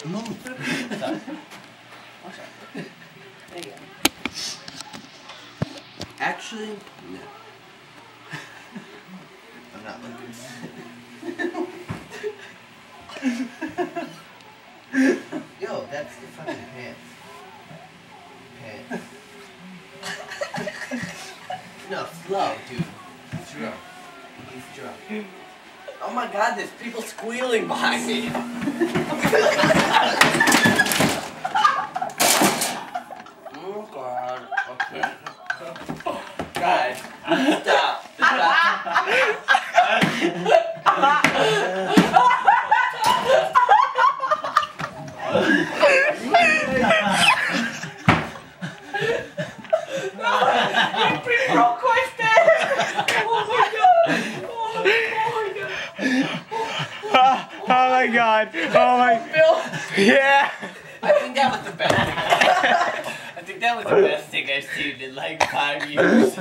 Move. Sorry. Oh, sorry. There you go. Actually, no. I'm not looking. Yo, that's the fucking pants. Pants. No, slow, dude. He's drunk. He's drunk. Oh my god, there's people squealing behind me. Oh god. Okay. Guys, stop. Real quick, man. Oh my god. Oh my god. Oh my. Bill. Yeah. I think that was the best thing. I think that was the best thing I've seen in like 5 years.